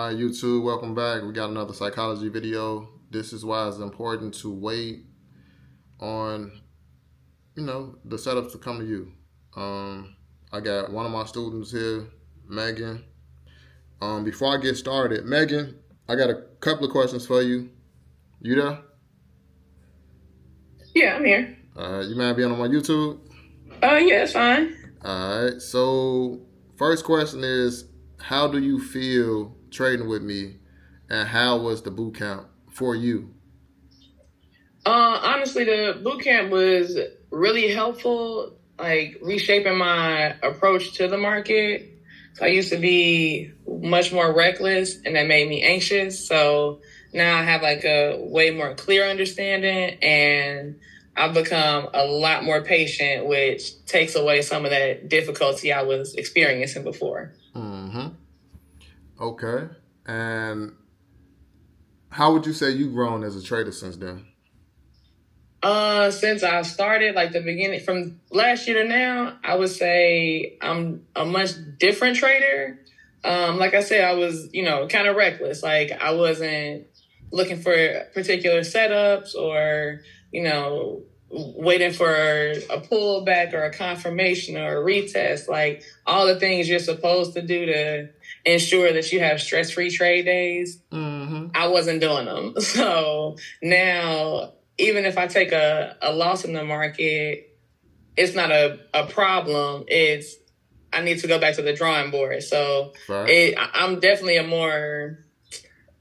Hi YouTube, welcome back. We got another psychology video. This is why it's important to wait on, the setups to come to you. I got one of my students here, Megan. Before I get started, Megan, I got a couple of questions for you. You there? Yeah, I'm here. You mind being on my YouTube? Yeah, it's fine. All right. So, first question is, how do you feel trading with me, and how was the boot camp for you? Honestly, the boot camp was really helpful, like reshaping my approach to the market. So I used to be much more reckless, and that made me anxious. So now I have like a way more clear understanding, and I've become a lot more patient, which takes away some of that difficulty I was experiencing before. Mm-hmm. Okay. And how would you say you've grown as a trader since then? Since I started like the beginning from last year to now, I would say I'm a much different trader. Like I said, I was, kind of reckless. Like I wasn't looking for particular setups or, waiting for a pullback or a confirmation or a retest. Like all the things you're supposed to do to ensure that you have stress-free trade days. Mm-hmm. I wasn't doing them. So now, even if I take a loss in the market, it's not a problem. It's I need to go back to the drawing board. So Right. I'm definitely a more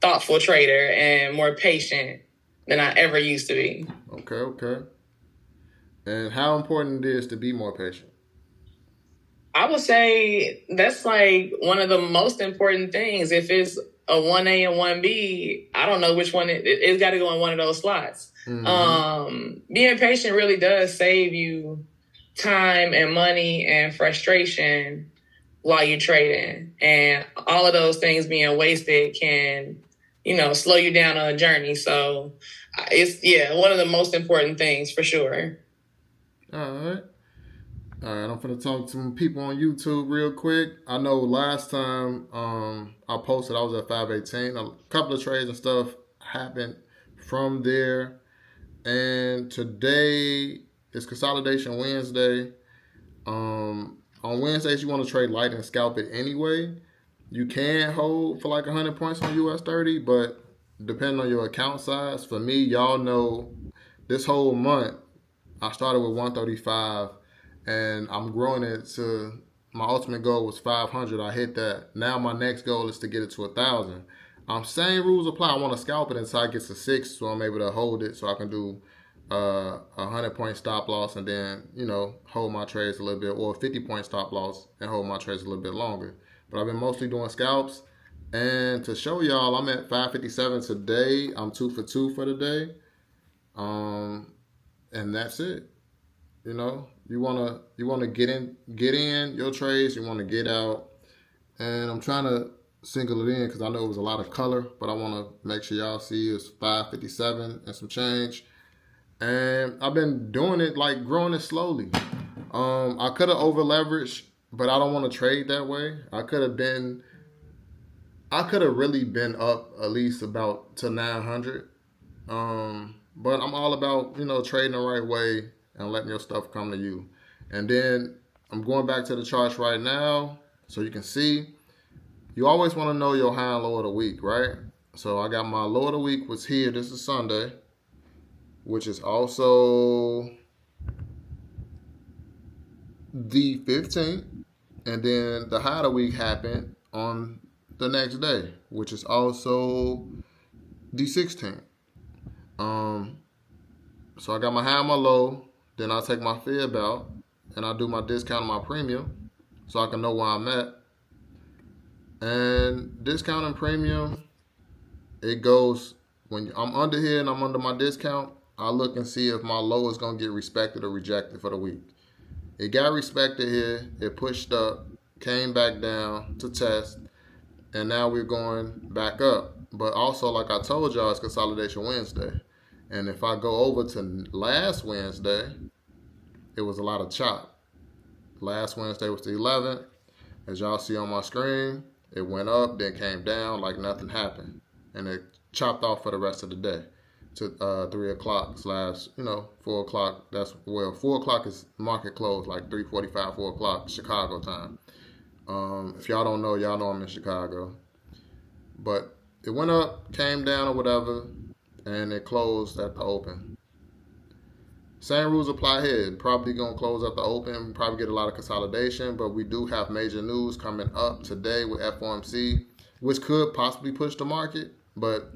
thoughtful trader and more patient than I ever used to be. Okay, okay. And how important it is to be more patient? I would say that's like one of the most important things. If it's a 1A and 1B, I don't know which one it's got to go in one of those slots. Being patient really does save you time and money and frustration while you're trading. And all of those things being wasted can, slow you down on a journey. So it's, yeah, one of the most important things for sure. All right. All right, I'm gonna talk to some people on YouTube real quick. I know last time I posted I was at 518. A couple of trades and stuff happened from there. And today is consolidation Wednesday. On Wednesdays, you want to trade light and scalp it anyway. You can hold for like 100 points on US 30, but depending on your account size, for me, y'all know this whole month I started with 135 and I'm growing it to my ultimate goal was 500. I hit that. Now my next goal is to get it to 1,000. Same rules apply. I want to scalp it until I get to 6, so I'm able to hold it, so I can do a 100-point stop loss and then hold my trades a little bit, or a 50-point stop loss and hold my trades a little bit longer. But I've been mostly doing scalps. And to show y'all, I'm at 557 today. I'm 2 for 2 for the day. And that's it. You wanna get in your trades. You wanna get out, and I'm trying to single it in because I know it was a lot of color, but I want to make sure y'all see it's 557 and some change. And I've been doing it like growing it slowly. I could have over leveraged, but I don't want to trade that way. I could have really been up at least about to 900. But I'm all about trading the right way and letting your stuff come to you. And then I'm going back to the charts right now so you can see. You always want to know your high and low of the week, right? So I got my low of the week was here. This is Sunday, which is also the 15th. And then the high of the week happened on the next day, which is also the 16th. Um, so I got my high and my low. Then I take my fib out and I do my discount on my premium so I can know where I'm at. And discount and premium, it goes when I'm under here and I'm under my discount. I look and see if my low is gonna get respected or rejected for the week. It got respected here. It pushed up, came back down to test, and now we're going back up. But also, like I told y'all, it's Consolidation Wednesday. And if I go over to last Wednesday, it was a lot of chop. Last Wednesday was the 11th, as y'all see on my screen. It went up, then came down like nothing happened, and it chopped off for the rest of the day to 3 o'clock slash 4 o'clock. 4 o'clock is market close, like 3:45, 4 o'clock Chicago time. If y'all don't know, y'all know I'm in Chicago. But it went up, came down or whatever, and it closed at the open. Same rules apply here. Probably going to close at the open. Probably get a lot of consolidation, but we do have major news coming up today with FOMC, which could possibly push the market. But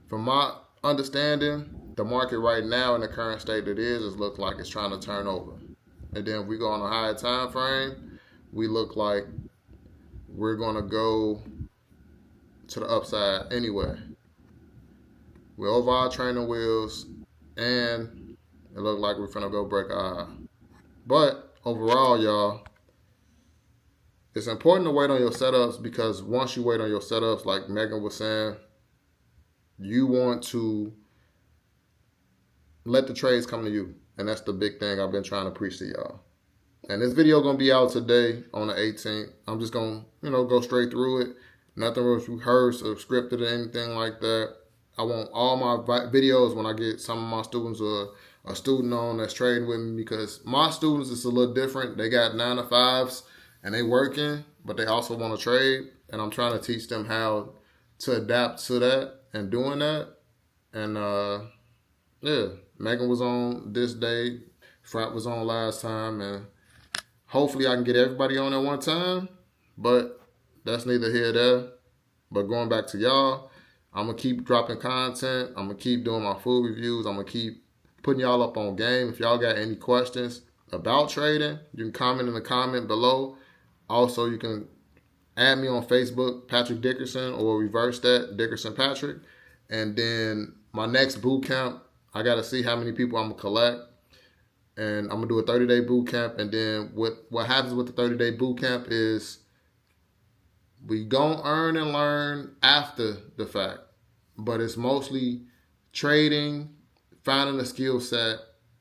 from my understanding, the market right now in the current state it is look like it's trying to turn over. And then if we go on a higher time frame, we look like we're going to go to the upside anyway. We're over our training wheels, and it looked like we're finna go break our high. But overall, y'all, it's important to wait on your setups, because once you wait on your setups, like Megan was saying, you want to let the trades come to you. And that's the big thing I've been trying to preach to y'all. And this video going to be out today on the 18th. I'm just going to, go straight through it. Nothing was rehearsed or scripted or anything like that. I want all my videos when I get some of my students or a student on that's trading with me, because my students is a little different. They got 9 to 5s and they working, but they also want to trade. And I'm trying to teach them how to adapt to that and doing that. And yeah, Megan was on this day. Frat was on last time, and hopefully I can get everybody on at one time. But that's neither here nor there. But going back to y'all, I'm going to keep dropping content. I'm going to keep doing my food reviews. I'm going to keep putting y'all up on game. If y'all got any questions about trading, you can comment in the comment below. Also, you can add me on Facebook, Patrick Dickerson, or reverse that, Dickerson Patrick. And then my next boot camp, I got to see how many people I'm going to collect. And I'm going to do a 30-day boot camp. And then what happens with the 30-day boot camp is we going to earn and learn after the fact. But it's mostly trading, finding a skill set,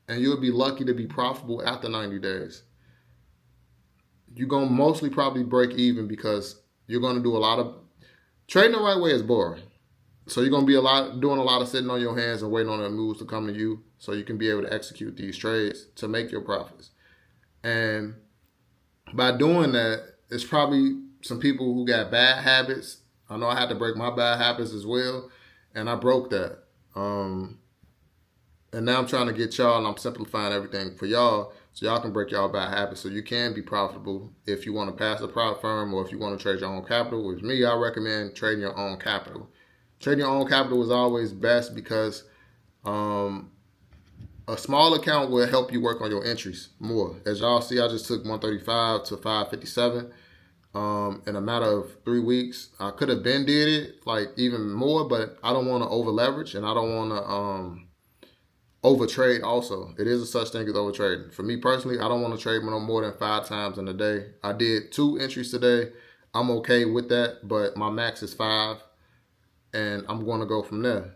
and you'll be lucky to be profitable after 90 days. You're going to mostly probably break even, because you're going to do a lot of... Trading the right way is boring. So you're going to be doing a lot of sitting on your hands and waiting on the moves to come to you, so you can be able to execute these trades to make your profits. And by doing that, it's probably some people who got bad habits. I know I had to break my bad habits as well, and I broke that. And now I'm trying to get y'all, and I'm simplifying everything for y'all, so y'all can break y'all bad habits, so you can be profitable if you want to pass a prop firm, or if you want to trade your own capital. With me, I recommend trading your own capital. Trading your own capital is always best, because a small account will help you work on your entries more. As y'all see, I just took 135 to 557 in a matter of 3 weeks. I could have been did it like even more, but I don't want to over leverage, and I don't want to over trade. Also, it is a such thing as over trading. For me personally, I don't want to trade no more than 5 times in a day. I did 2 entries today. I'm okay with that, but my max is 5, and I'm going to go from there.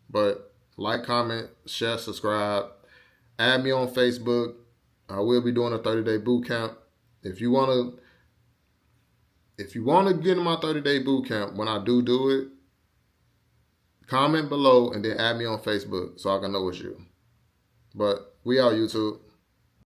But like, comment, share, subscribe. Add me on Facebook. I will be doing a 30-day boot camp. If you want to get in my 30-day boot camp, when I do it, comment below and then add me on Facebook so I can know it's you. But we out, YouTube.